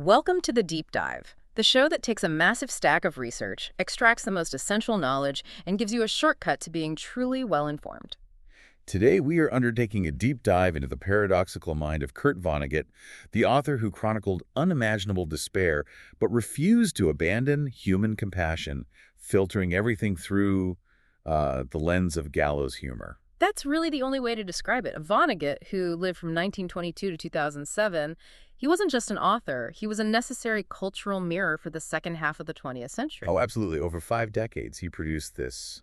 Welcome to the Deep Dive, the show that takes a massive stack of research, extracts the most essential knowledge, and gives you a shortcut to being truly well-informed. Today, we are undertaking a deep dive into the paradoxical mind of Kurt Vonnegut, the author who chronicled unimaginable despair but refused to abandon human compassion, filtering everything through the lens of gallows humor. That's really the only way to describe it. Vonnegut, who lived from 1922 to 2007, he wasn't just an author, he was a necessary cultural mirror for the second half of the 20th century. Oh, absolutely. Over 5 decades, he produced this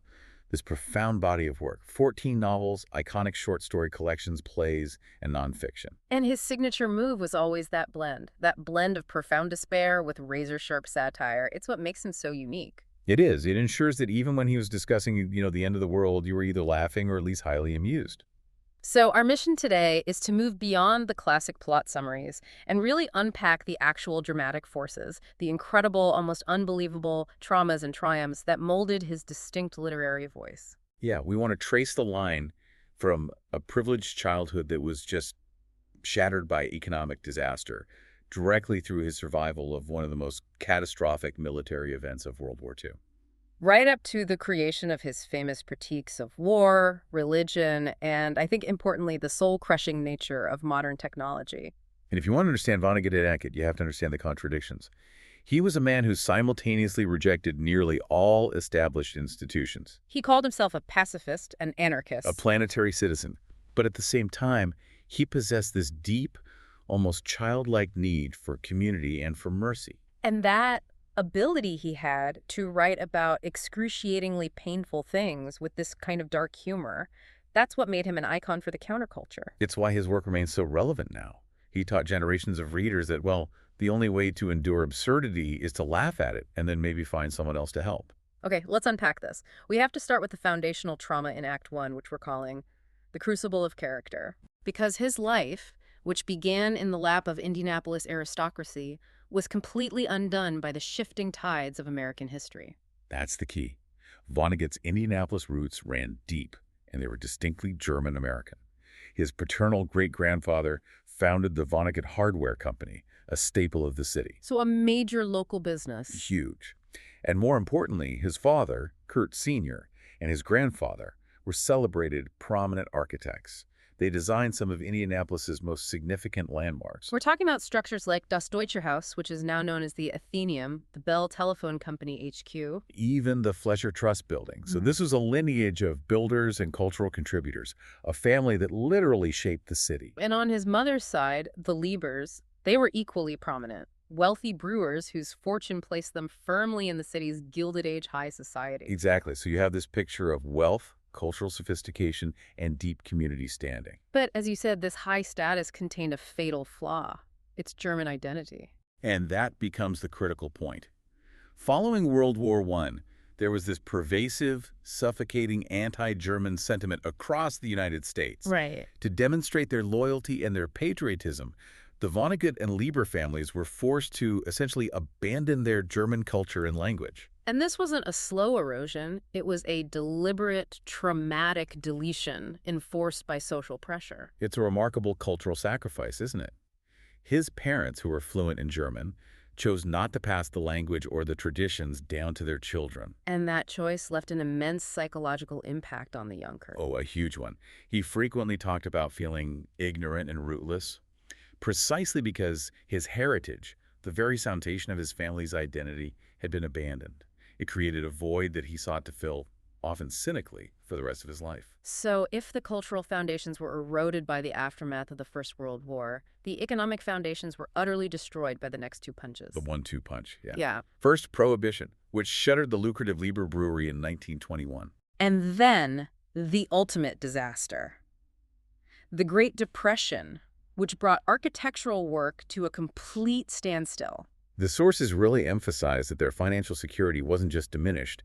profound body of work, 14 novels, iconic short story collections, plays, and nonfiction. And his signature move was always that blend of profound despair with razor-sharp satire. It's what makes him so unique. It is. It ensures that even when he was discussing, the end of the world, you were either laughing or at least highly amused. So our mission today is to move beyond the classic plot summaries and really unpack the actual dramatic forces, the incredible, almost unbelievable traumas and triumphs that molded his distinct literary voice. Yeah, we want to trace the line from a privileged childhood that was just shattered by economic disaster directly through his survival of one of the most catastrophic military events of World War II. Right up to the creation of his famous critiques of war, religion, and I think importantly, the soul-crushing nature of modern technology. And if you want to understand Vonnegut at Hackett, you have to understand the contradictions. He was a man who simultaneously rejected nearly all established institutions, He called himself a pacifist, an anarchist. a planetary citizen, but at the same time, he possessed this deep, almost childlike need for community and for mercy. And that ability he had to write about excruciatingly painful things with this kind of dark humor, that's what made him an icon for the counterculture. It's why his work remains so relevant now. He taught generations of readers that, well, the only way to endure absurdity is to laugh at it and then maybe find someone else to help. Okay, let's unpack this. We have to start with the foundational trauma in Act 1, which we're calling the crucible of character. Because his life, which began in the lap of Indianapolis aristocracy, was completely undone by the shifting tides of American history. That's the key. Vonnegut's Indianapolis roots ran deep, and they were distinctly German-American. His paternal great-grandfather founded the Vonnegut Hardware Company, a staple of the city. So a major local business. Huge. And more importantly, his father, Kurt Sr., and his grandfather were celebrated prominent architects. They designed some of Indianapolis's most significant landmarks. We're talking about structures like Das Deutsche Haus, which is now known as the Athenaeum, the Bell Telephone Company HQ. Even the Fletcher Trust Building. So this was a lineage of builders and cultural contributors, a family that literally shaped the city. And on his mother's side, the Liebers, they were equally prominent. Wealthy brewers whose fortune placed them firmly in the city's Gilded Age high society. Exactly. So you have this picture of wealth, cultural sophistication, and deep community standing. But as you said, this high status contained a fatal flaw. Its German identity. And that becomes the critical point. Following World War I, there was this pervasive, suffocating anti-German sentiment across the United States. Right. To demonstrate their loyalty and their patriotism, the Vonnegut and Lieber families were forced to essentially abandon their German culture and language. And this wasn't a slow erosion. It was a deliberate, traumatic deletion enforced by social pressure. It's a remarkable cultural sacrifice, isn't it? His parents, who were fluent in German, chose not to pass the language or the traditions down to their children. And that choice left an immense psychological impact on the young Kurt. Oh, a huge one. He frequently talked about feeling ignorant and rootless, precisely because his heritage, the very foundation of his family's identity, had been abandoned. It created a void that he sought to fill, often cynically, for the rest of his life. So if the cultural foundations were eroded by the aftermath of the First World War, the economic foundations were utterly destroyed by the next two punches. The 1-2 punch, yeah. Yeah. First, Prohibition, which shuttered the lucrative Lieber Brewery in 1921. And then the ultimate disaster. The Great Depression, which brought architectural work to a complete standstill. The sources really emphasized that their financial security wasn't just diminished,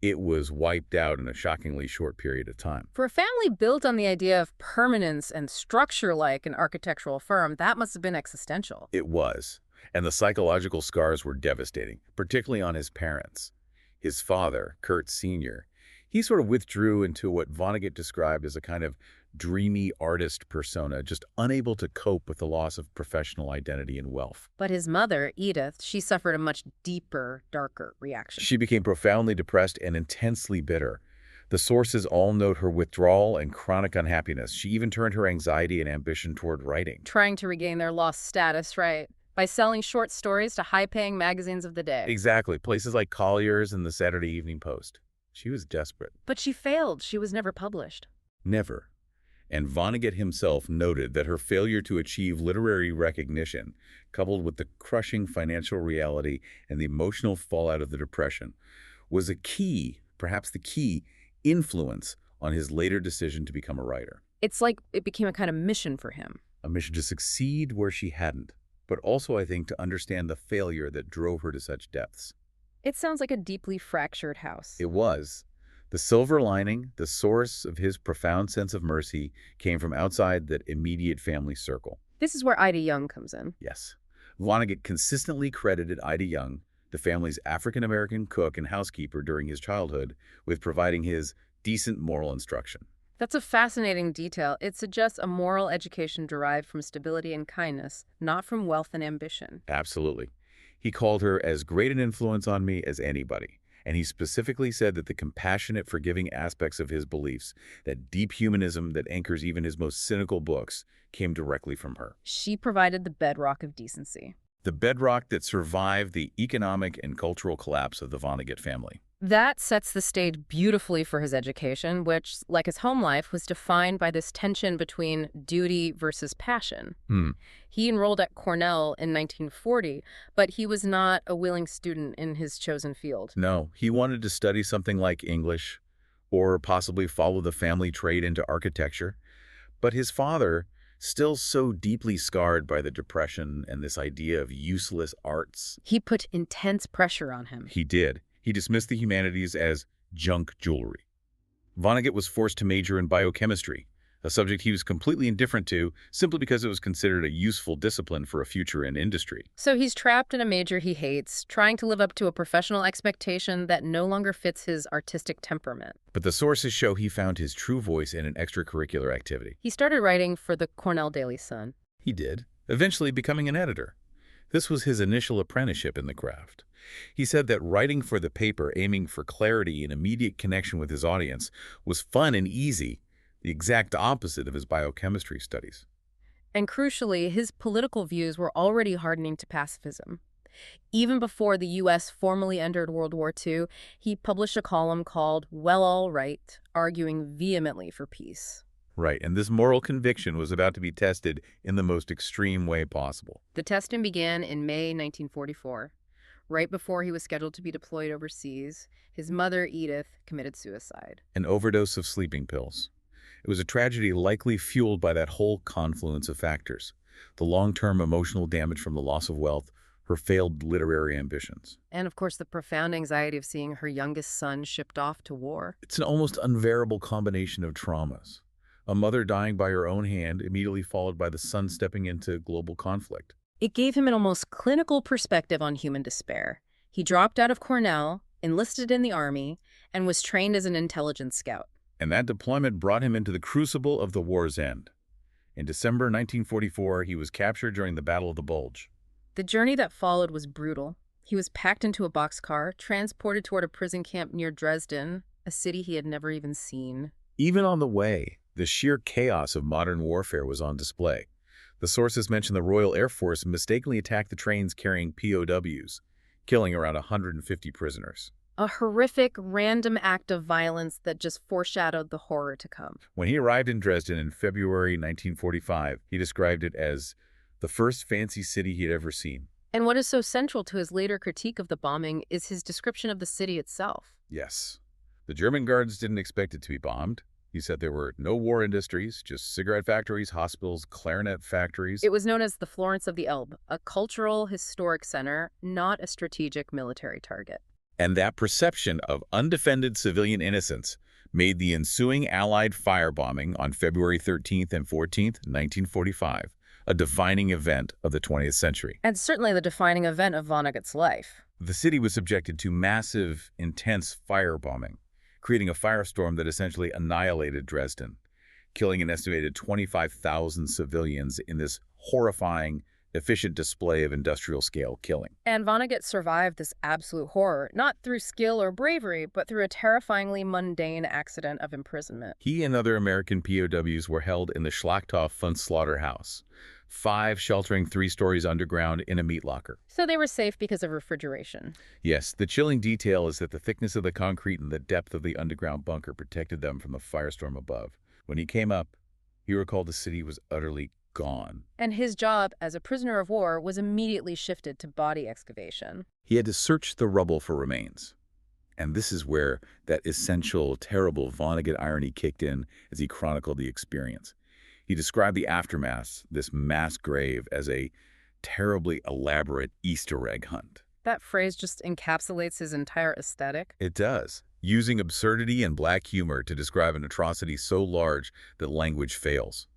it was wiped out in a shockingly short period of time. For a family built on the idea of permanence and structure like an architectural firm, that must have been existential. It was, and the psychological scars were devastating, particularly on his parents. His father, Kurt Sr., he sort of withdrew into what Vonnegut described as a kind of dreamy artist persona, just unable to cope with the loss of professional identity and wealth. But his mother, Edith, she suffered a much deeper, darker reaction. She became profoundly depressed and intensely bitter. The sources all note her withdrawal and chronic unhappiness. She even turned her anxiety and ambition toward writing. Trying to regain their lost status, right? By selling short stories to high-paying magazines of the day. Exactly. Places like Collier's and the Saturday Evening Post. She was desperate. But she failed. She was never published. Never. And Vonnegut himself noted that her failure to achieve literary recognition, coupled with the crushing financial reality and the emotional fallout of the Depression, was a key, perhaps the key, influence on his later decision to become a writer. It's like it became a kind of mission for him. A mission to succeed where she hadn't, but also, I think, to understand the failure that drove her to such depths. It sounds like a deeply fractured house. It was. The silver lining, the source of his profound sense of mercy, came from outside that immediate family circle. This is where Ida Young comes in. Yes. Vonnegut consistently credited Ida Young, the family's African-American cook and housekeeper during his childhood, with providing his decent moral instruction. That's a fascinating detail. It suggests a moral education derived from stability and kindness, not from wealth and ambition. Absolutely. He called her as great an influence on me as anybody. And he specifically said that the compassionate, forgiving aspects of his beliefs, that deep humanism that anchors even his most cynical books, came directly from her. She provided the bedrock of decency. The bedrock that survived the economic and cultural collapse of the Vonnegut family. That sets the stage beautifully for his education, which, like his home life, was defined by this tension between duty versus passion. He enrolled at Cornell in 1940, but he was not a willing student in his chosen field. No, he wanted to study something like English or possibly follow the family trade into architecture. But his father, still so deeply scarred by the Depression and this idea of useless arts. He put intense pressure on him. He did. He dismissed the humanities as junk jewelry. Vonnegut was forced to major in biochemistry, a subject he was completely indifferent to simply because it was considered a useful discipline for a future in industry. So he's trapped in a major he hates, trying to live up to a professional expectation that no longer fits his artistic temperament. But the sources show he found his true voice in an extracurricular activity. He started writing for the Cornell Daily Sun. He did, eventually becoming an editor. This was his initial apprenticeship in the craft. He said that writing for the paper, aiming for clarity and immediate connection with his audience, was fun and easy, the exact opposite of his biochemistry studies. And crucially, his political views were already hardening to pacifism. Even before the U.S. formally entered World War II, he published a column called Well, All Right, arguing vehemently for peace. Right, and this moral conviction was about to be tested in the most extreme way possible. The testing began in May 1944. Right before he was scheduled to be deployed overseas, his mother, Edith, committed suicide. An overdose of sleeping pills. It was a tragedy likely fueled by that whole confluence of factors. The long-term emotional damage from the loss of wealth, her failed literary ambitions. And, of course, the profound anxiety of seeing her youngest son shipped off to war. It's an almost unbearable combination of traumas. A mother dying by her own hand, immediately followed by the son stepping into global conflict. It gave him an almost clinical perspective on human despair. He dropped out of Cornell, enlisted in the Army, and was trained as an intelligence scout. And that deployment brought him into the crucible of the war's end. In December 1944, he was captured during the Battle of the Bulge. The journey that followed was brutal. He was packed into a boxcar, transported toward a prison camp near Dresden, a city he had never even seen. Even on the way, the sheer chaos of modern warfare was on display. The sources mention the Royal Air Force mistakenly attacked the trains carrying POWs, killing around 150 prisoners. A horrific, random act of violence that just foreshadowed the horror to come. When he arrived in Dresden in February 1945, he described it as the first fancy city he had ever seen. And what is so central to his later critique of the bombing is his description of the city itself. Yes. The German guards didn't expect it to be bombed. He said there were no war industries, just cigarette factories, hospitals, clarinet factories. It was known as the Florence of the Elbe, a cultural, historic center, not a strategic military target. And that perception of undefended civilian innocence made the ensuing Allied firebombing on February 13th and 14th, 1945, a defining event of the 20th century. And certainly the defining event of Vonnegut's life. The city was subjected to massive, intense firebombing, creating a firestorm that essentially annihilated Dresden. killing an estimated 25,000 civilians in this horrifying, efficient display of industrial-scale killing. And Vonnegut survived this absolute horror, not through skill or bravery, but through a terrifyingly mundane accident of imprisonment. He and other American POWs were held in the Schlachthöfe Slaughterhouse-Five, sheltering 3 stories underground in a meat locker. So they were safe because of refrigeration. Yes, the chilling detail is that the thickness of the concrete and the depth of the underground bunker protected them from the firestorm above. When he came up, he recalled the city was utterly gone. And his job as a prisoner of war was immediately shifted to body excavation. He had to search the rubble for remains. And this is where that essential, terrible Vonnegut irony kicked in as he chronicled the experience. He described the aftermath, this mass grave, as a terribly elaborate Easter egg hunt. That phrase just encapsulates his entire aesthetic. It does, using absurdity and black humor to describe an atrocity so large that language fails.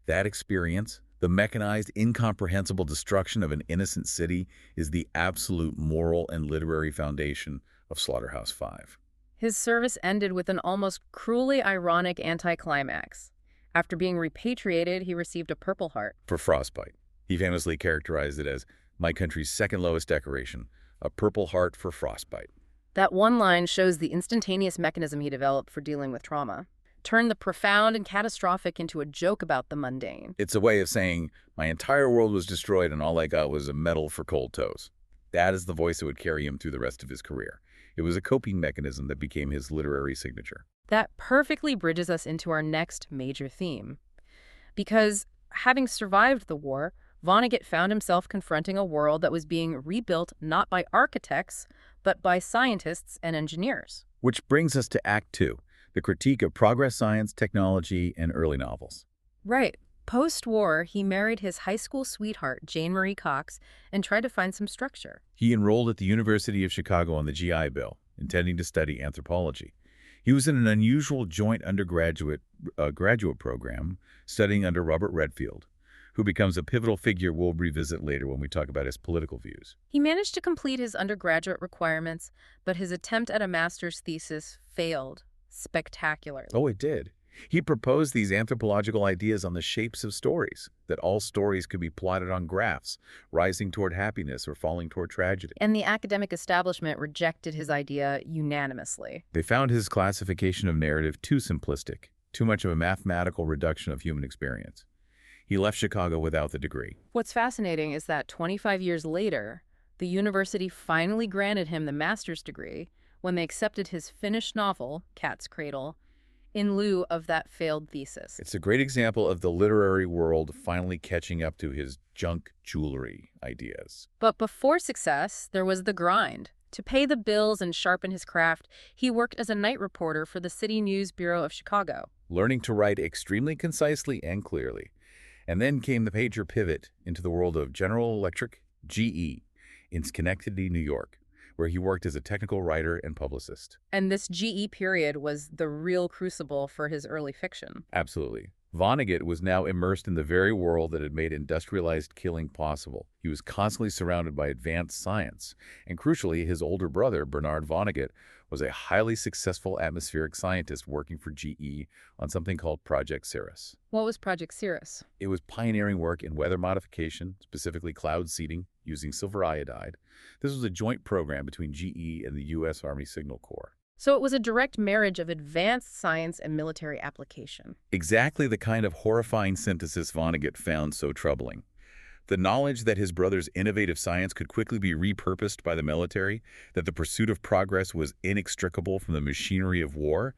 That experience, the mechanized, incomprehensible destruction of an innocent city, is the absolute moral and literary foundation of Slaughterhouse-Five. His service ended with an almost cruelly ironic anticlimax. After being repatriated, he received a Purple Heart. For frostbite. He famously characterized it as my country's second lowest decoration, a Purple Heart for frostbite. That one line shows the instantaneous mechanism he developed for dealing with trauma. Turn the profound and catastrophic into a joke about the mundane. It's a way of saying, my entire world was destroyed and all I got was a medal for cold toes. That is the voice that would carry him through the rest of his career. It was a coping mechanism that became his literary signature. That perfectly bridges us into our next major theme. Because, having survived the war, Vonnegut found himself confronting a world that was being rebuilt not by architects, but by scientists and engineers. Which brings us to Act Two. The critique of progress science, technology, and early novels. Right. Post-war, he married his high school sweetheart, Jane Marie Cox, and tried to find some structure. He enrolled at the University of Chicago on the GI Bill, intending to study anthropology. He was in an unusual joint undergraduate graduate program, studying under Robert Redfield, who becomes a pivotal figure we'll revisit later when we talk about his political views. He managed to complete his undergraduate requirements, but his attempt at a master's thesis failed spectacularly. Oh, it did. He proposed these anthropological ideas on the shapes of stories, that all stories could be plotted on graphs, rising toward happiness or falling toward tragedy. And the academic establishment rejected his idea unanimously. They found his classification of narrative too simplistic, too much of a mathematical reduction of human experience. He left Chicago without the degree. What's fascinating is that 25 years later, the university finally granted him the master's degree when they accepted his finished novel, Cat's Cradle, in lieu of that failed thesis. It's a great example of the literary world finally catching up to his junk jewelry ideas. But before success, there was the grind. To pay the bills and sharpen his craft, he worked as a night reporter for the City News Bureau of Chicago. Learning to write extremely concisely and clearly. And then came the major pivot into the world of General Electric, GE, in Schenectady, New York, where he worked as a technical writer and publicist. And this GE period was the real crucible for his early fiction. Absolutely. Vonnegut was now immersed in the very world that had made industrialized killing possible. He was constantly surrounded by advanced science. And crucially, his older brother, Bernard Vonnegut, was a highly successful atmospheric scientist working for GE on something called Project Cirrus. What was Project Cirrus? It was pioneering work in weather modification, specifically cloud seeding, using silver iodide. This was a joint program between GE and the U.S. Army Signal Corps. So it was a direct marriage of advanced science and military application. Exactly the kind of horrifying synthesis Vonnegut found so troubling. The knowledge that his brother's innovative science could quickly be repurposed by the military, that the pursuit of progress was inextricable from the machinery of war,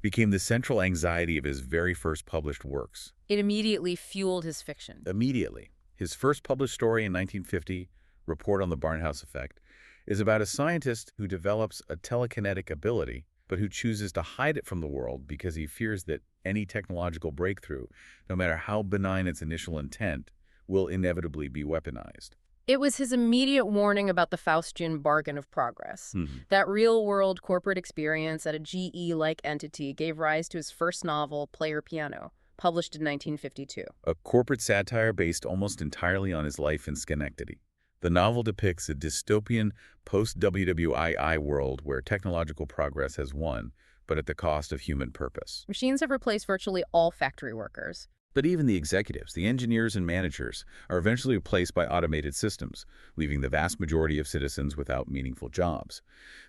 became the central anxiety of his very first published works. It immediately fueled his fiction. Immediately. His first published story in 1950, Report on the Barnhouse Effect, is about a scientist who develops a telekinetic ability, but who chooses to hide it from the world because he fears that any technological breakthrough, no matter how benign its initial intent, will inevitably be weaponized. It was his immediate warning about the Faustian bargain of progress. That real-world corporate experience at a GE-like entity gave rise to his first novel, Player Piano, published in 1952. A corporate satire based almost entirely on his life in Schenectady. The novel depicts a dystopian post-WWII world where technological progress has won, but at the cost of human purpose. Machines have replaced virtually all factory workers. But even the executives, the engineers and managers, are eventually replaced by automated systems, leaving the vast majority of citizens without meaningful jobs.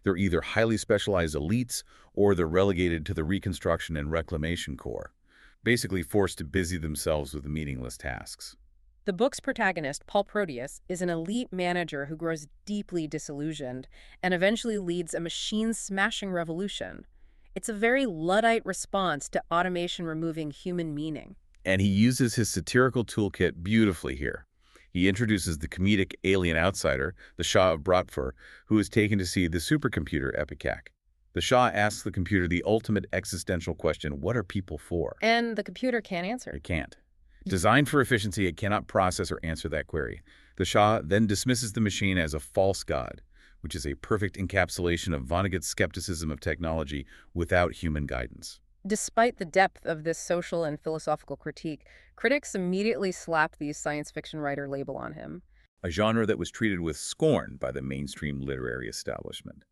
They're either highly specialized elites or they're relegated to the reconstruction and reclamation corps, basically forced to busy themselves with meaningless tasks. The book's protagonist, Paul Proteus, is an elite manager who grows deeply disillusioned and eventually leads a machine-smashing revolution. It's a very Luddite response to automation removing human meaning. And he uses his satirical toolkit beautifully here. He introduces the comedic alien outsider, the Shah of Bratpur, who is taken to see the supercomputer Epicac. The Shah asks the computer the ultimate existential question, what are people for? And the computer can't answer. It can't. Designed for efficiency, it cannot process or answer that query. The Shah then dismisses the machine as a false god, which is a perfect encapsulation of Vonnegut's skepticism of technology without human guidance. Despite the depth of this social and philosophical critique, critics immediately slapped the science fiction writer label on him. A genre that was treated with scorn by the mainstream literary establishment.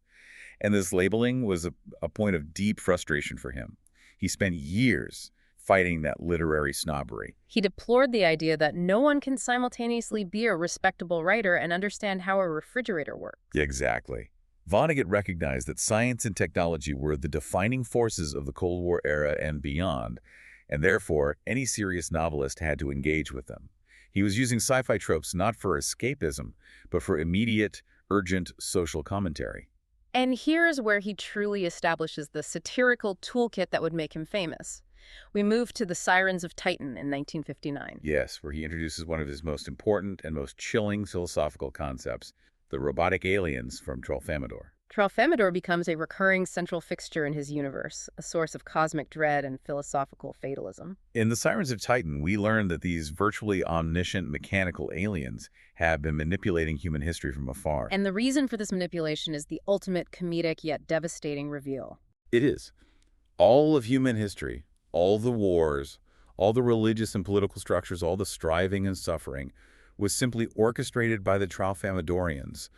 And this labeling was a point of deep frustration for him. He spent years fighting that literary snobbery. He deplored the idea that no one can simultaneously be a respectable writer and understand how a refrigerator works. Exactly. Vonnegut recognized that science and technology were the defining forces of the Cold War era and beyond, and therefore any serious novelist had to engage with them. He was using sci-fi tropes not for escapism, but for immediate, urgent social commentary. And here's where he truly establishes the satirical toolkit that would make him famous. We move to The Sirens of Titan in 1959. Yes, where he introduces one of his most important and most chilling philosophical concepts, the robotic aliens from Tralfamadore. Tralfamadore becomes a recurring central fixture in his universe, a source of cosmic dread and philosophical fatalism. In The Sirens of Titan, we learn that these virtually omniscient mechanical aliens have been manipulating human history from afar. And the reason for this manipulation is the ultimate comedic yet devastating reveal. It is. All of human history, all the wars, all the religious and political structures, all the striving and suffering, was simply orchestrated by the Tralfamadorians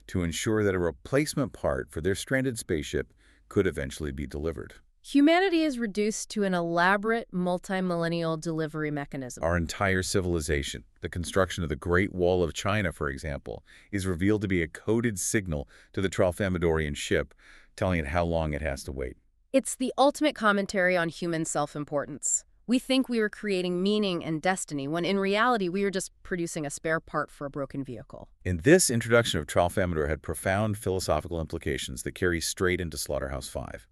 to ensure that a replacement part for their stranded spaceship could eventually be delivered. Humanity is reduced to an elaborate, multi-millennial delivery mechanism. Our entire civilization, the construction of the Great Wall of China, for example, is revealed to be a coded signal to the Tralfamadorian ship, telling it how long it has to wait. It's the ultimate commentary on human self-importance. We think we are creating meaning and destiny, when in reality we are just producing a spare part for a broken vehicle. In this introduction of Tralfamadore had profound philosophical implications that carry straight into Slaughterhouse-Five.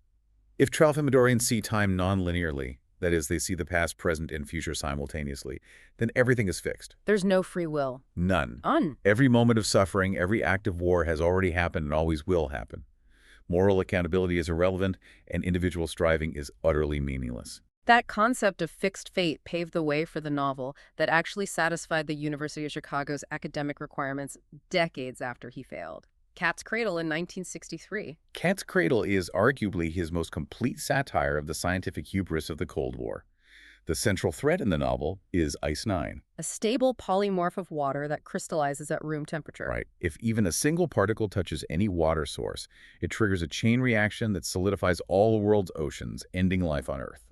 If Tralfamadorians see time non-linearly, that is, they see the past, present, and future simultaneously, then everything is fixed. There's no free will. None. None. Every moment of suffering, every act of war has already happened and always will happen. Moral accountability is irrelevant, and individual striving is utterly meaningless. That concept of fixed fate paved the way for the novel that actually satisfied the University of Chicago's academic requirements decades after he failed. Cat's Cradle in 1963. Cat's Cradle is arguably his most complete satire of the scientific hubris of the Cold War. The central thread in the novel is Ice-9. A stable polymorph of water that crystallizes at room temperature. Right. If even a single particle touches any water source, it triggers a chain reaction that solidifies all the world's oceans, ending life on Earth.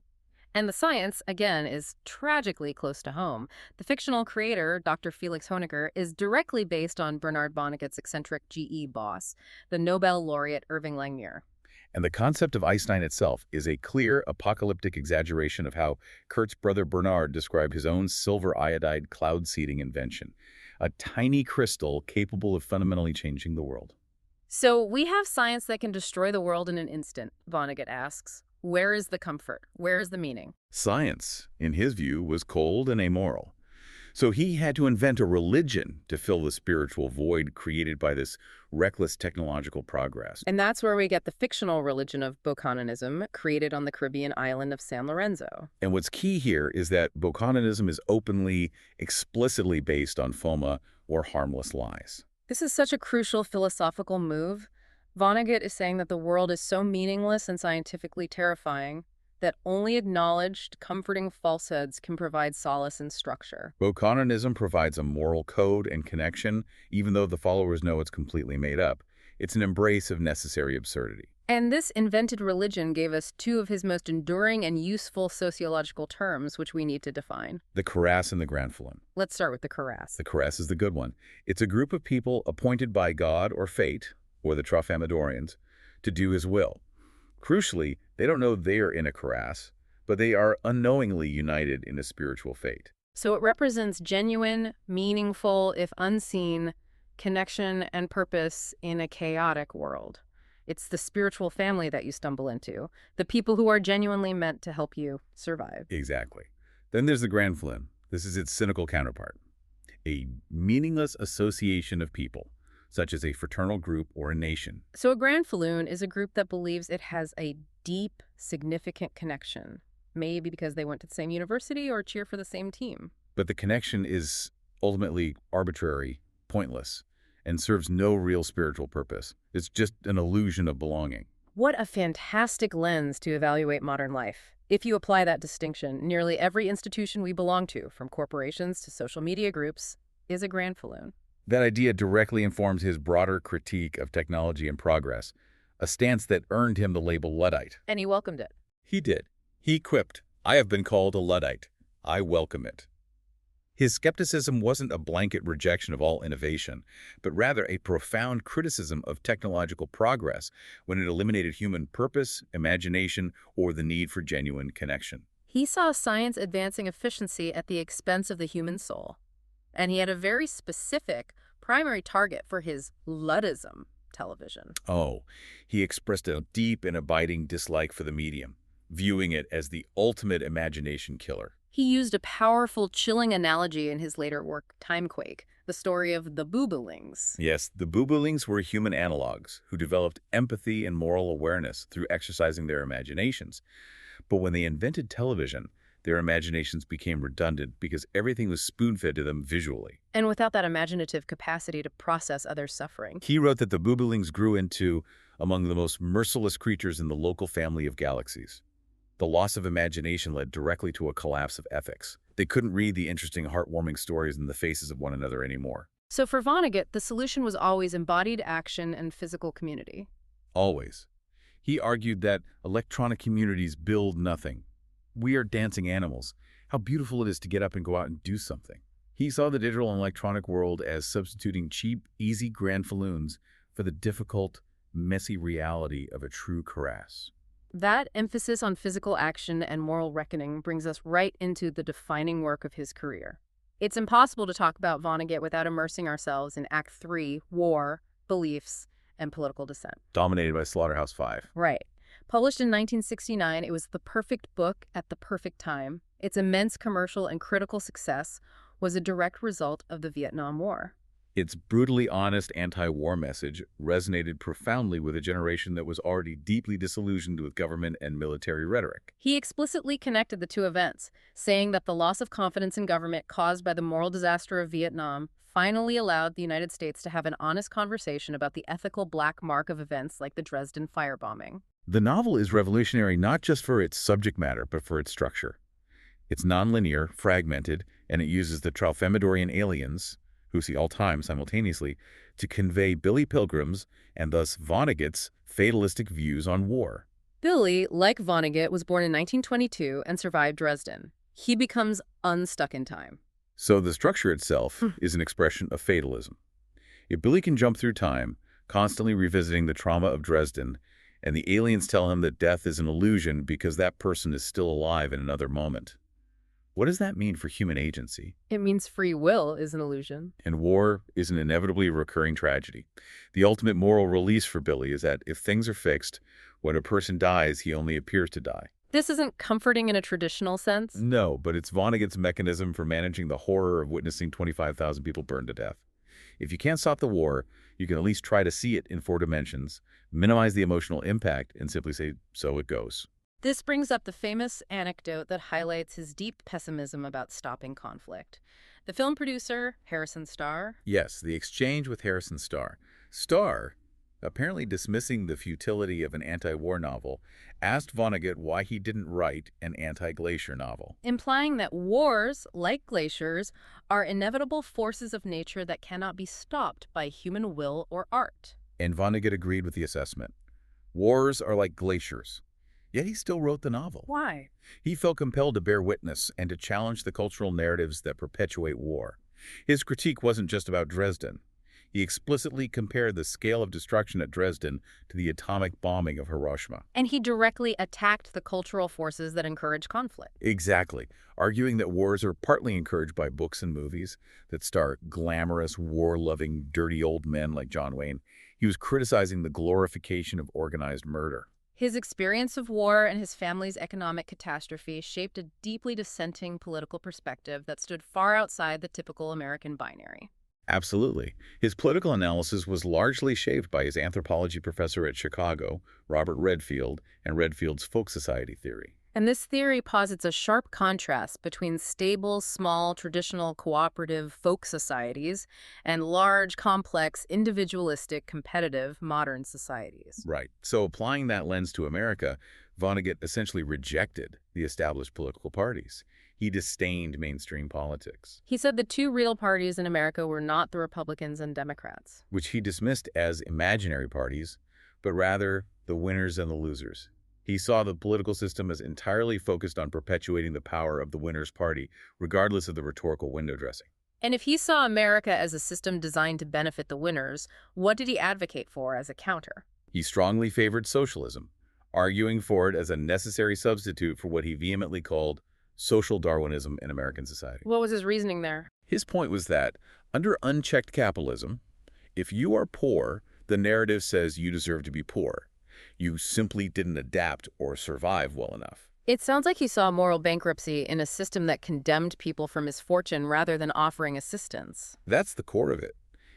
And the science, again, is tragically close to home. The fictional creator, Dr. Felix Honegger, is directly based on Bernard Vonnegut's eccentric GE boss, the Nobel laureate Irving Langmuir. And the concept of Ice-9 itself is a clear, apocalyptic exaggeration of how Kurt's brother Bernard described his own silver iodide cloud seeding invention, a tiny crystal capable of fundamentally changing the world. So we have science that can destroy the world in an instant, Vonnegut asks. Where is the comfort? Where is the meaning? Science, in his view, was cold and amoral. So he had to invent a religion to fill the spiritual void created by this reckless technological progress. And that's where we get the fictional religion of Bokononism, created on the Caribbean island of San Lorenzo. And what's key here is that Bokononism is openly, explicitly based on FOMA, or harmless lies. This is such a crucial philosophical move. Vonnegut is saying that the world is so meaningless and scientifically terrifying that only acknowledged, comforting falsehoods can provide solace and structure. Bokononism provides a moral code and connection, even though the followers know it's completely made up. It's an embrace of necessary absurdity. And this invented religion gave us two of his most enduring and useful sociological terms, which we need to define. The Karass and the Granfalloon. Let's start with the Karass. The Karass is the good one. It's a group of people appointed by God or fate, or the Tralfamadorians, to do his will. Crucially, they don't know they're in a Karass, but they are unknowingly united in a spiritual fate. So it represents genuine, meaningful, if unseen, connection and purpose in a chaotic world. It's the spiritual family that you stumble into, the people who are genuinely meant to help you survive. Exactly. Then there's the Granfalloon. This is its cynical counterpart. A meaningless association of people, such as a fraternal group or a nation. So a Granfalloon is a group that believes it has a deep, significant connection, maybe because they went to the same university or cheer for the same team. But the connection is ultimately arbitrary, pointless, and serves no real spiritual purpose. It's just an illusion of belonging. What a fantastic lens to evaluate modern life. If you apply that distinction, nearly every institution we belong to, from corporations to social media groups, is a Granfalloon. That idea directly informs his broader critique of technology and progress, a stance that earned him the label Luddite. And he welcomed it. He did. He quipped, "I have been called a Luddite. I welcome it." His skepticism wasn't a blanket rejection of all innovation, but rather a profound criticism of technological progress when it eliminated human purpose, imagination, or the need for genuine connection. He saw science advancing efficiency at the expense of the human soul. And he had a very specific primary target for his Luddism television. Oh, he expressed a deep and abiding dislike for the medium, viewing it as the ultimate imagination killer. He used a powerful, chilling analogy in his later work, Timequake, the story of the Boobulings. Yes, the Boobulings were human analogs who developed empathy and moral awareness through exercising their imaginations. But when they invented television, their imaginations became redundant because everything was spoon-fed to them visually. And without that imaginative capacity to process others' suffering. He wrote that the Boobulings grew into among the most merciless creatures in the local family of galaxies. The loss of imagination led directly to a collapse of ethics. They couldn't read the interesting, heartwarming stories in the faces of one another anymore. So for Vonnegut, the solution was always embodied action and physical community. Always. He argued that electronic communities build nothing. We are dancing animals. How beautiful it is to get up and go out and do something. He saw the digital and electronic world as substituting cheap, easy Granfalloons for the difficult, messy reality of a true Karass. That emphasis on physical action and moral reckoning brings us right into the defining work of his career. It's impossible to talk about Vonnegut without immersing ourselves in Act 3, War, Beliefs, and Political Dissent. Dominated by Slaughterhouse-Five. Right. Published in 1969, it was the perfect book at the perfect time. Its immense commercial and critical success was a direct result of the Vietnam War. Its brutally honest anti-war message resonated profoundly with a generation that was already deeply disillusioned with government and military rhetoric. He explicitly connected the two events, saying that the loss of confidence in government caused by the moral disaster of Vietnam finally allowed the United States to have an honest conversation about the ethical black mark of events like the Dresden firebombing. The novel is revolutionary not just for its subject matter, but for its structure. It's nonlinear, fragmented, and it uses the Tralfamadorian aliens, who see all time simultaneously, to convey Billy Pilgrim's, and thus Vonnegut's, fatalistic views on war. Billy, like Vonnegut, was born in 1922 and survived Dresden. He becomes unstuck in time. So the structure itself is an expression of fatalism. If Billy can jump through time, constantly revisiting the trauma of Dresden, and the aliens tell him that death is an illusion because that person is still alive in another moment, what does that mean for human agency? It means free will is an illusion. And war is an inevitably recurring tragedy. The ultimate moral release for Billy is that if things are fixed, when a person dies, he only appears to die. This isn't comforting in a traditional sense. No, but it's Vonnegut's mechanism for managing the horror of witnessing 25,000 people burned to death. If you can't stop the war, you can at least try to see it in 4 dimensions, minimize the emotional impact, and simply say, so it goes. This brings up the famous anecdote that highlights his deep pessimism about stopping conflict. The film producer, Harrison Starr. Yes, the exchange with Harrison Starr. Starr, apparently dismissing the futility of an anti-war novel, asked Vonnegut why he didn't write an anti-glacier novel. Implying that wars, like glaciers, are inevitable forces of nature that cannot be stopped by human will or art. And Vonnegut agreed with the assessment. Wars are like glaciers. Yet he still wrote the novel. Why? He felt compelled to bear witness and to challenge the cultural narratives that perpetuate war. His critique wasn't just about Dresden. He explicitly compared the scale of destruction at Dresden to the atomic bombing of Hiroshima. And he directly attacked the cultural forces that encourage conflict. Exactly, arguing that wars are partly encouraged by books and movies that star glamorous, war-loving, dirty old men like John Wayne. He was criticizing the glorification of organized murder. His experience of war and his family's economic catastrophe shaped a deeply dissenting political perspective that stood far outside the typical American binary. Absolutely. His political analysis was largely shaped by his anthropology professor at Chicago, Robert Redfield, and Redfield's folk society theory. And this theory posits a sharp contrast between stable, small, traditional, cooperative folk societies and large, complex, individualistic, competitive, modern societies. Right. So applying that lens to America, Vonnegut essentially rejected the established political parties. He disdained mainstream politics, He said the two real parties in America were not the Republicans and Democrats. which he dismissed as imaginary parties, but rather the winners and the losers. He saw the political system as entirely focused on perpetuating the power of the winner's party, regardless of the rhetorical window dressing. And if he saw America as a system designed to benefit the winners, what did he advocate for as a counter? He strongly favored socialism, arguing for it as a necessary substitute for what he vehemently called social Darwinism in American society. What was his reasoning there? His point was that, under unchecked capitalism, if you are poor, the narrative says you deserve to be poor. You simply didn't adapt or survive well enough. It sounds like he saw moral bankruptcy in a system that condemned people for misfortune rather than offering assistance. That's the core of it.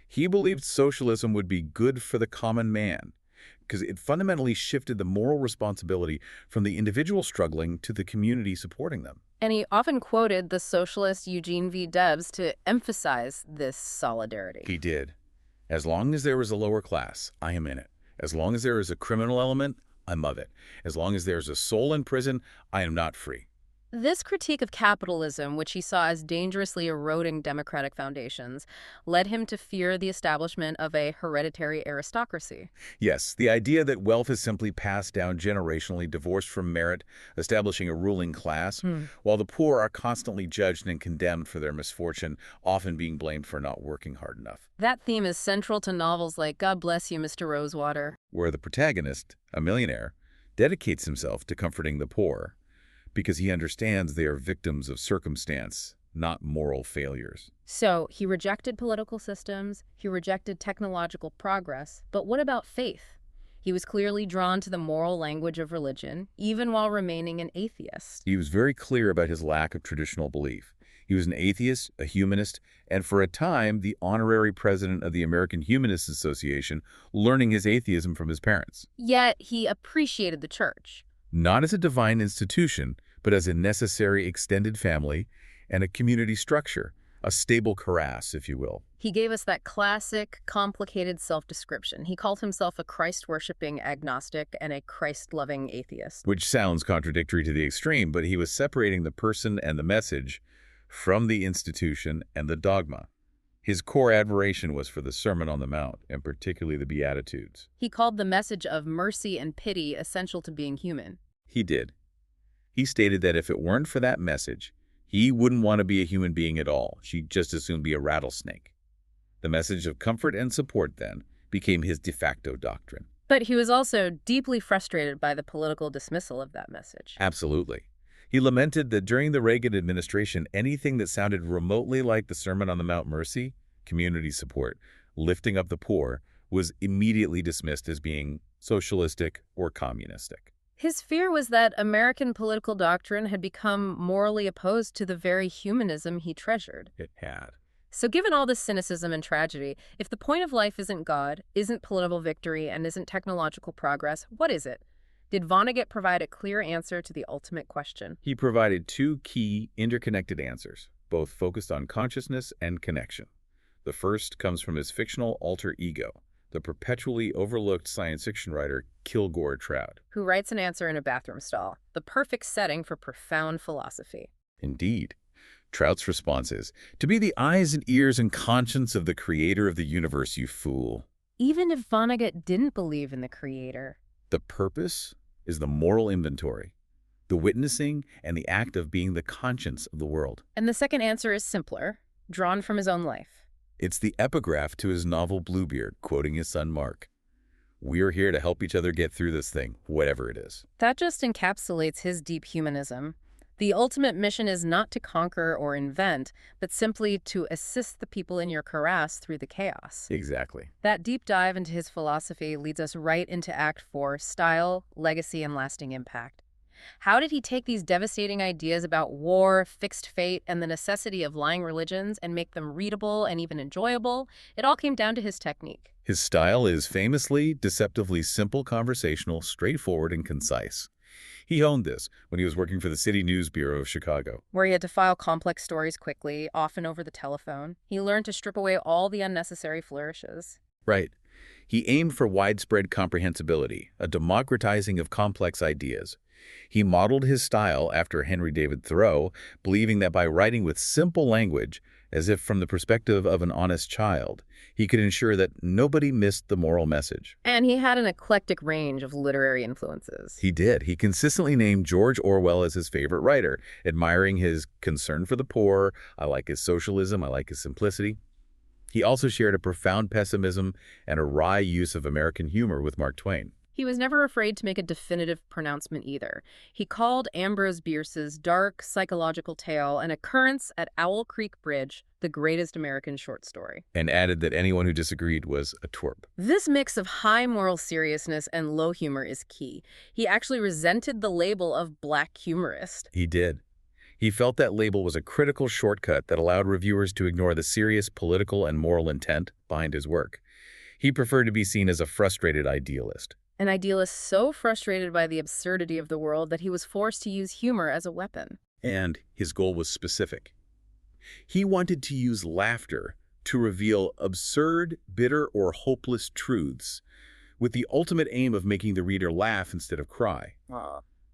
He believed socialism would be good for the common man, because it fundamentally shifted the moral responsibility from the individual struggling to the community supporting them. And he often quoted the socialist Eugene V. Debs to emphasize this solidarity. He did. As long as there is a lower class, I am in it. As long as there is a criminal element, I'm of it. As long as there's a soul in prison, I am not free. This critique of capitalism, which he saw as dangerously eroding democratic foundations, led him to fear the establishment of a hereditary aristocracy. Yes, the idea that wealth is simply passed down generationally, divorced from merit, establishing a ruling class, while the poor are constantly judged and condemned for their misfortune, often being blamed for not working hard enough. That theme is central to novels like God Bless You, Mr. Rosewater, Where the protagonist, a millionaire, dedicates himself to comforting the poor, because he understands they are victims of circumstance, not moral failures. So he rejected political systems, he rejected technological progress, but what about faith? He was clearly drawn to the moral language of religion, even while remaining an atheist. He was very clear about his lack of traditional belief. He was an atheist, a humanist, and for a time, the honorary president of the American Humanist Association, learning his atheism from his parents. Yet he appreciated the church. Not as a divine institution, but as a necessary extended family and a community structure, a stable cuirass, if you will. He gave us that classic, complicated self-description. He called himself a Christ-worshipping agnostic and a Christ-loving atheist. Which sounds contradictory to the extreme, but he was separating the person and the message from the institution and the dogma. His core admiration was for the Sermon on the Mount, and particularly the Beatitudes. He called the message of mercy and pity essential to being human. He did. He stated that if it weren't for that message, he wouldn't want to be a human being at all. She'd just as soon be a rattlesnake. The message of comfort and support, then, became his de facto doctrine. But he was also deeply frustrated by the political dismissal of that message. Absolutely. He lamented that during the Reagan administration, anything that sounded remotely like the Sermon on the Mount mercy, community support, lifting up the poor, was immediately dismissed as being socialistic or communistic. His fear was that American political doctrine had become morally opposed to the very humanism he treasured. It had. So given all this cynicism and tragedy, if the point of life isn't God, isn't political victory, and isn't technological progress, what is it? Did Vonnegut provide a clear answer to the ultimate question? He provided two key, interconnected answers, both focused on consciousness and connection. The first comes from his fictional alter ego, the perpetually overlooked science fiction writer Kilgore Trout. Who writes an answer in a bathroom stall, the perfect setting for profound philosophy. Indeed. Trout's response is, "To be the eyes and ears and conscience of the creator of the universe, you fool." Even if Vonnegut didn't believe in the creator, The purpose is the moral inventory, the witnessing and the act of being the conscience of the world. And the second answer is simpler, drawn from his own life. It's the epigraph to his novel Bluebeard, quoting his son Mark. We're here to help each other get through this thing, whatever it is. That just encapsulates his deep humanism. The ultimate mission is not to conquer or invent, but simply to assist the people in your cuirass through the chaos. Exactly. That deep dive into his philosophy leads us right into Act 4, Style, Legacy, and Lasting Impact. How did he take these devastating ideas about war, fixed fate, and the necessity of lying religions and make them readable and even enjoyable? It all came down to his technique. His style is famously, deceptively simple, conversational, straightforward, and concise. He honed this when he was working for the City News Bureau of Chicago, Where he had to file complex stories quickly, often over the telephone. He learned to strip away all the unnecessary flourishes. Right. He aimed for widespread comprehensibility, a democratizing of complex ideas. He modeled his style after Henry David Thoreau, believing that by writing with simple language, as if from the perspective of an honest child, he could ensure that nobody missed the moral message. And he had an eclectic range of literary influences. He did. He consistently named George Orwell as his favorite writer, admiring his concern for the poor. I like his socialism. I like his simplicity. He also shared a profound pessimism and a wry use of American humor with Mark Twain. He was never afraid to make a definitive pronouncement either. He called Ambrose Bierce's dark psychological tale, An Occurrence at Owl Creek Bridge, the greatest American short story. And added that anyone who disagreed was a twerp. This mix of high moral seriousness and low humor is key. He actually resented the label of black humorist. He did. He felt that label was a critical shortcut that allowed reviewers to ignore the serious political and moral intent behind his work. He preferred to be seen as a frustrated idealist. An idealist so frustrated by the absurdity of the world that he was forced to use humor as a weapon. And his goal was specific. He wanted to use laughter to reveal absurd, bitter, or hopeless truths, with the ultimate aim of making the reader laugh instead of cry.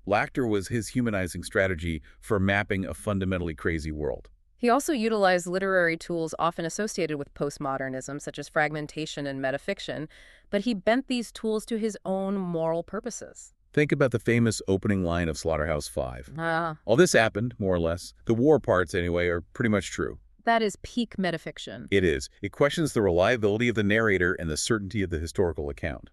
Laughter was his humanizing strategy for mapping a fundamentally crazy world. He also utilized literary tools often associated with postmodernism, such as fragmentation and metafiction, but he bent these tools to his own moral purposes. Think about the famous opening line of Slaughterhouse-Five. Ah, All this happened, more or less. The war parts, anyway, are pretty much true. that is peak metafiction. It is. It questions the reliability of the narrator and the certainty of the historical account.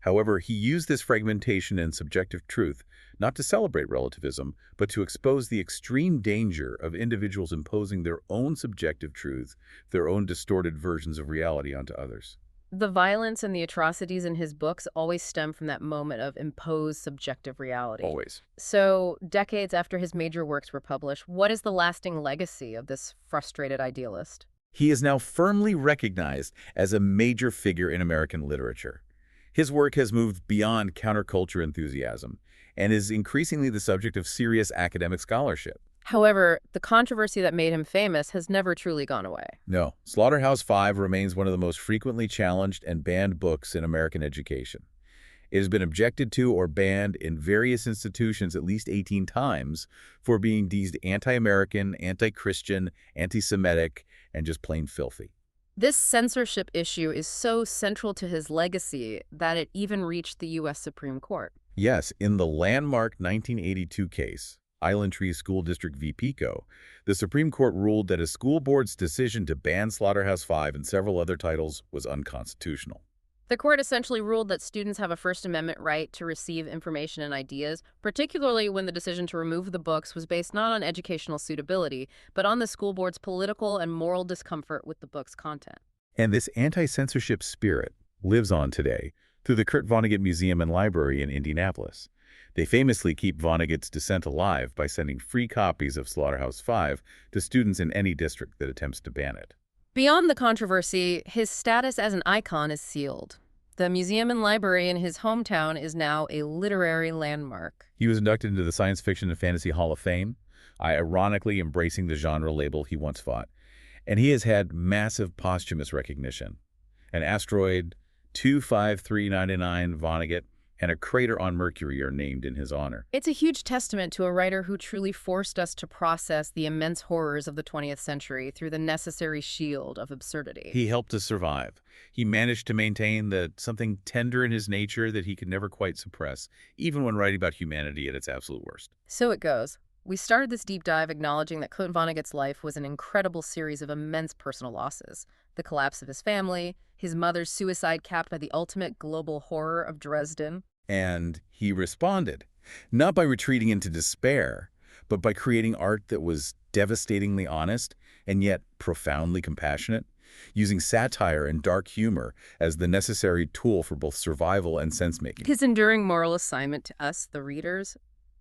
However, he used this fragmentation and subjective truth not to celebrate relativism, but to expose the extreme danger of individuals imposing their own subjective truth, their own distorted versions of reality onto others. The violence and the atrocities in his books always stem from that moment of imposed subjective reality. Always. So, decades after his major works were published, what is the lasting legacy of this frustrated idealist? He is now firmly recognized as a major figure in American literature. His work has moved beyond counterculture enthusiasm and is increasingly the subject of serious academic scholarship. However, the controversy that made him famous has never truly gone away. No, Slaughterhouse-Five remains one of the most frequently challenged and banned books in American education. It has been objected to or banned in various institutions at least 18 times for being deemed anti-American, anti-Christian, anti-Semitic, and just plain filthy. This censorship issue is so central to his legacy that it even reached the U.S. Supreme Court. Yes, in the landmark 1982 case, Island Tree School District v. Pico, the Supreme Court ruled that a school board's decision to ban Slaughterhouse-Five and several other titles was unconstitutional. The court essentially ruled that students have a First Amendment right to receive information and ideas, particularly when the decision to remove the books was based not on educational suitability, but on the school board's political and moral discomfort with the book's content. And this anti-censorship spirit lives on today through the Kurt Vonnegut Museum and Library in Indianapolis. They famously keep Vonnegut's dissent alive by sending free copies of Slaughterhouse-Five to students in any district that attempts to ban it. Beyond the controversy, his status as an icon is sealed. The museum and library in his hometown is now a literary landmark. He was inducted into the Science Fiction and Fantasy Hall of Fame, ironically embracing the genre label he once fought. And he has had massive posthumous recognition. An asteroid 25399 Vonnegut and a crater on Mercury are named in his honor. It's a huge testament to a writer who truly forced us to process the immense horrors of the 20th century through the necessary shield of absurdity. He helped us survive. He managed to maintain something tender in his nature that he could never quite suppress, even when writing about humanity at its absolute worst. So it goes. We started this deep dive acknowledging that Kurt Vonnegut's life was an incredible series of immense personal losses. The collapse of his family, his mother's suicide capped by the ultimate global horror of Dresden. And he responded, not by retreating into despair, but by creating art that was devastatingly honest and yet profoundly compassionate, using satire and dark humor as the necessary tool for both survival and sense-making. His enduring moral assignment to us, the readers,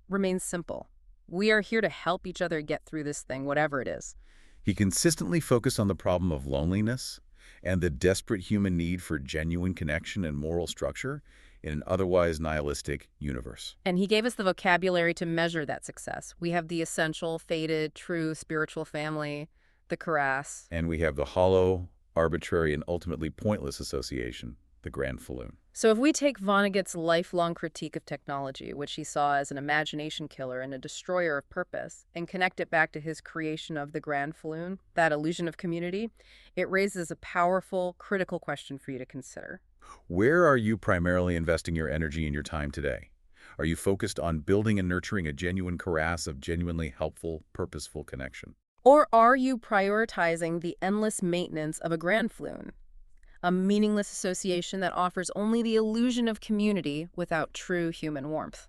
remains simple. We are here to help each other get through this thing, whatever it is. He consistently focused on the problem of loneliness and the desperate human need for genuine connection and moral structure in an otherwise nihilistic universe. And he gave us the vocabulary to measure that success. We have the essential, fated, true, spiritual family, the cuirass. And we have the hollow, arbitrary, and ultimately pointless association, the grand falloon. So if we take Vonnegut's lifelong critique of technology, which he saw as an imagination killer and a destroyer of purpose, and connect it back to his creation of the grand falloon, that illusion of community, it raises a powerful, critical question for you to consider. Where are you primarily investing your energy and your time today? Are you focused on building and nurturing a genuine cuirass of genuinely helpful, purposeful connection? Or are you prioritizing the endless maintenance of a grand falloon? A meaningless association that offers only the illusion of community without true human warmth.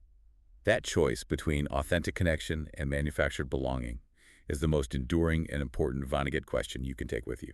That choice between authentic connection and manufactured belonging is the most enduring and important Vonnegut question you can take with you.